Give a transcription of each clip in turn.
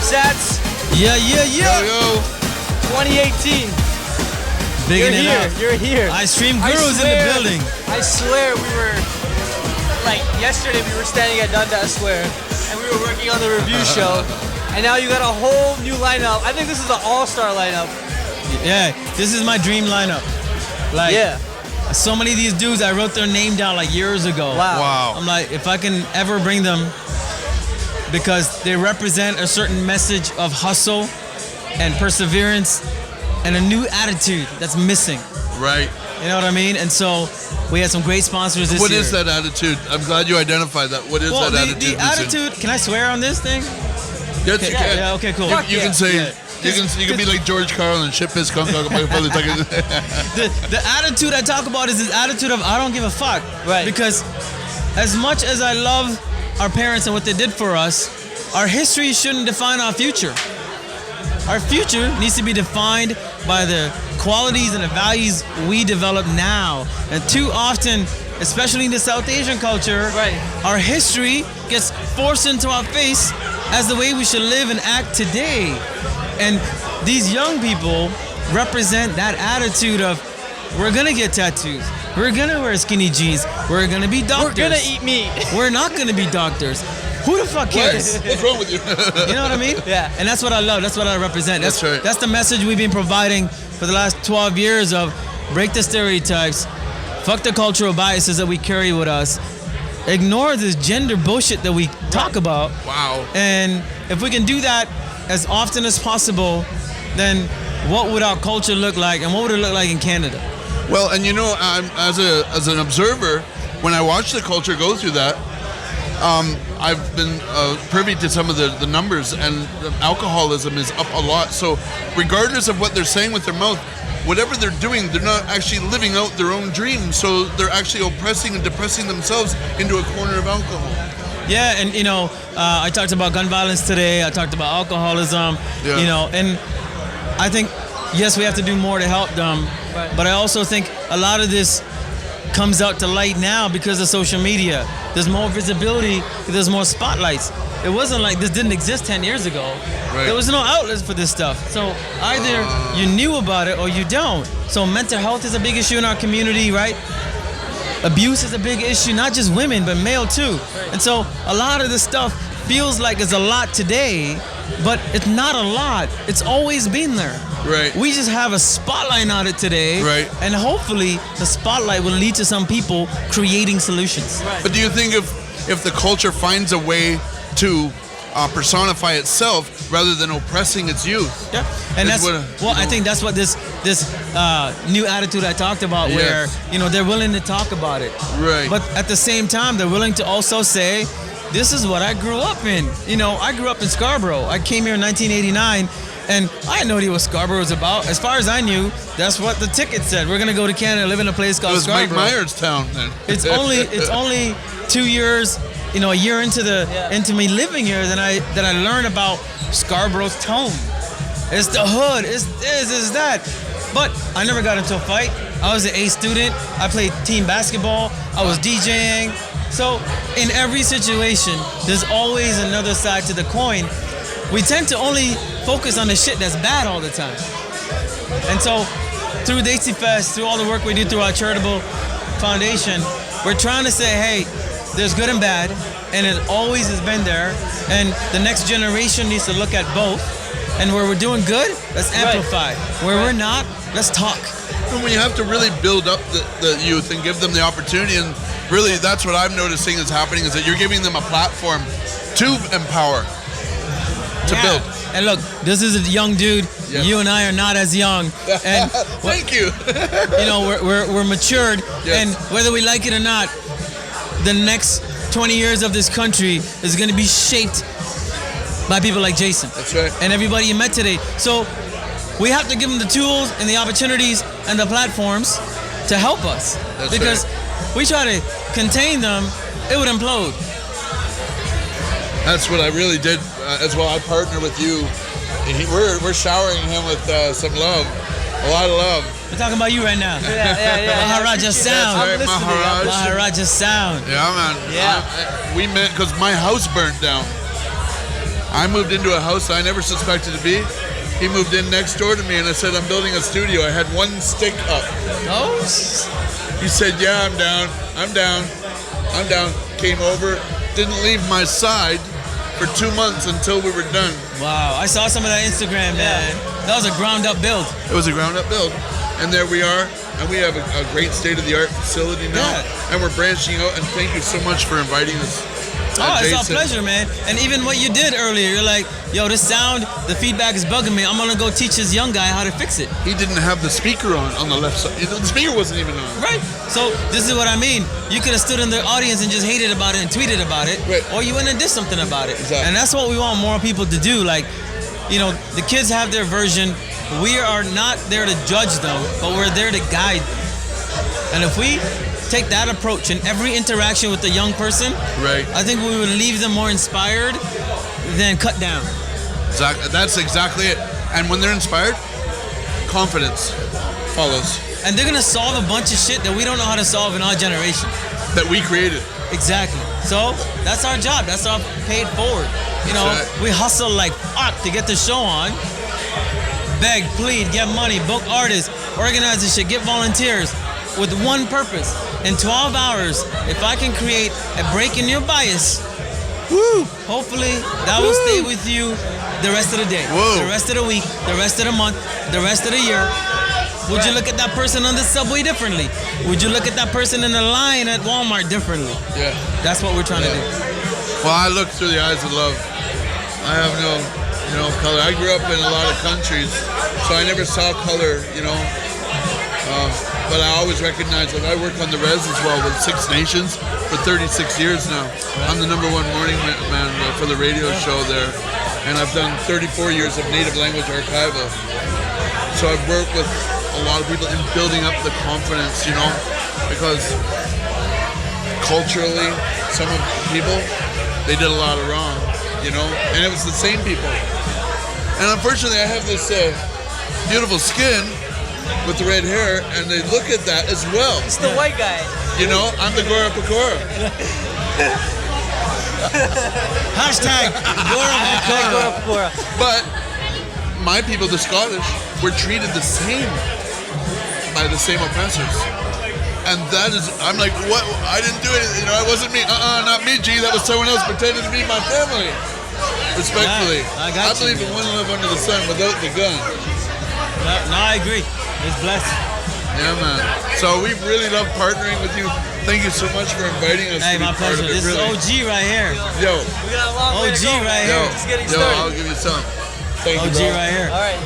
Sats. Yeah. Yo. 2018. Bigging You're it here. up. You're here. iStream gurus in the building. I swear we were, like yesterday we were standing at Dundas Square and we were working on the review show. And now you got a whole new lineup. I think this is an all-star lineup. Yeah, this is my dream lineup. Like, Yeah. so many of these dudes, I wrote their name down like years ago. Wow. I'm like, if I can ever bring them, because they represent a certain message of hustle and perseverance and a new attitude that's missing. Right. You know what I mean? And so we had some great sponsors this What year. is that attitude? I'm glad you identified that. What is that attitude? The attitude, can I swear on this thing? Yes, Okay, you can. yeah, okay, cool. You can say, Yeah. you can be like George Carlin and ship his contact. The attitude I talk about is this attitude of I don't give a fuck. Right. Because as much as I love our parents and what they did for us, our history shouldn't define our future. Our future needs to be defined by the qualities and the values we develop now. And too often, especially in the South Asian culture, Right. our history gets forced into our face as the way we should live and act today. And these young people represent that attitude of we're gonna get tattoos, we're gonna wear skinny jeans, we're gonna be doctors, We're gonna eat meat. we're not gonna be doctors. Who the fuck cares? What's wrong with you? You know what I mean? Yeah. And that's what I love. That's what I represent. That's right. That's the message we've been providing for the last 12 years of break the stereotypes, fuck the cultural biases that we carry with us, ignore this gender bullshit that we talk about. Wow. And if we can do that as often as possible, then what would our culture look like and what would it look like in Canada? Well, and you know, as an observer, when I watch the culture go through that, I've been privy to some of the numbers, and the alcoholism is up a lot. So regardless of what they're saying with their mouth, whatever they're doing, they're not actually living out their own dreams. So they're actually oppressing and depressing themselves into a corner of alcohol. Yeah, and you know, I talked about gun violence today. I talked about alcoholism. Yeah. You know, and I think yes, we have to do more to help them. Right. But I also think a lot of this comes out to light now because of social media. There's more visibility. There's more spotlights. It wasn't like this didn't exist 10 years ago. Right. There was no outlets for this stuff. So either you knew about it or you don't. So mental health is a big issue in our community, right? Abuse is a big issue, not just women, but male too. Right. And so a lot of this stuff feels like it's a lot today, but it's not a lot. It's always been there. Right. We just have a spotlight on it today. Right. And hopefully the spotlight will lead to some people creating solutions. Right. But do you think if the culture finds a way to personify itself rather than oppressing its youth? Yeah, and It's that's I think that's what this new attitude I talked about, where Yes. they're willing to talk about it, Right. But at the same time, they're willing to also say, "This is what I grew up in." I grew up in Scarborough. I came here in 1989, and I had no idea what Scarborough was about. As far as I knew, that's what the ticket said. We're gonna go to Canada, live in a place It called was Mike Scarborough. Myers' town then. It's only 2 years, a year into me living here, that I learned about Scarborough's tone. It's the hood. It's this. It's that. But I never got into a fight. I was an A student. I played team basketball. I was DJing. So in every situation, there's always another side to the coin. We tend to only focus on the shit that's bad all the time. And so through DESIFEST, through all the work we do through our charitable foundation, we're trying to say, hey, there's good and bad, and it always has been there, and the next generation needs to look at both, and where we're doing good, let's amplify. Where we're not, let's talk. And when you have to really build up the youth and give them the opportunity, and really that's what I'm noticing is happening, is that you're giving them a platform to empower, to build. And look, this is a young dude. Yes. You and I are not as young. And Thank you. we're matured, Yes. and whether we like it or not, the next 20 years of this country is going to be shaped by people like Jason. That's right. And everybody you met today. So we have to give them the tools and the opportunities and the platforms to help us. That's because we try to contain them, it would implode. That's what I really did as well. I partner with you. We're showering him with some love, a lot of love. We're talking about you right now. Yeah. Maharaja Sound. That's right, Maharaj. Maharaja Sound. Yeah, man. Yeah. We met because my house burnt down. I moved into a house I never suspected to be. He moved in next door to me, and I said, I'm building a studio. I had one stick up. Oh. He said, yeah, I'm down. I'm down. I'm down. Came over. Didn't leave my side for 2 months until we were done. Wow, I saw some of that Instagram, man. That was a ground up build. It was a ground up build. And there we are. And we have a great state-of-the-art facility now. Yeah. And we're branching out. And thank you so much for inviting us. Oh, it's our Jason. pleasure, man. And even what you did earlier, you're like, yo, this sound, the feedback is bugging me. I'm gonna go teach this young guy how to fix it. He didn't have the speaker on the left side. The speaker wasn't even on. Right. So this is what I mean. You could have stood in the audience and just hated about it and tweeted about it. Right. Or you went and did something about it. Exactly. And that's what we want more people to do. Like, you know, the kids have their version. We are not there to judge them, but we're there to guide them. And if we take that approach in every interaction with the young person, Right. I think we would leave them more inspired than cut down. That's exactly it. And when they're inspired, confidence follows. And they're gonna solve a bunch of shit that we don't know how to solve in our generation. That we created. Exactly. So that's our job. That's our paid forward. You know, That's right. we hustle like fuck to get the show on. Beg, plead, get money, book artists, organize this shit, get volunteers with one purpose. In 12 hours, if I can create a break in your bias, woo, hopefully that will stay with you the rest of the day, Whoa. the rest of the week, the rest of the month, the rest of the year. Would you look at that person on the subway differently? Would you look at that person in the line at Walmart differently? Yeah. That's what we're trying to do. Well, I look through the eyes of love. I have no, color. I grew up in a lot of countries, so I never saw color, But I always recognize, like I work on the res as well with 6 Nations for 36 years now. I'm the #1 morning man for the radio show there, and I've done 34 years of native language archival. So I've worked with a lot of people in building up the confidence, because culturally, some of the people, they did a lot of wrong, and it was the same people. And unfortunately, I have this beautiful skin with the red hair, and they look at that as well. It's the white guy. I'm the Gora Pakora. Hashtag Gora Pakora. But my people, the Scottish, were treated the same by the same oppressors. And that is, I'm like, what? I didn't do it. It wasn't me. Not me, G. That was someone else pretending to be my family. Respectfully. Yeah, I got you. believe in one love under the sun without the gun. No, I agree. It's blessed. Yeah, man. So we really love partnering with you. Thank you so much for inviting us. Hey, to be my part pleasure. of it, This is really. OG right here. Yo, We got a long way to OG go. right yo, here. Just getting yo, started. I'll give you some. Thank you, OG bro. right here. All right.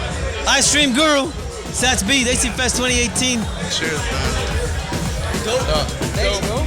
iStream Guru, Sats B, DESIFEST 2018. Cheers, man. Dope. Thanks, bro.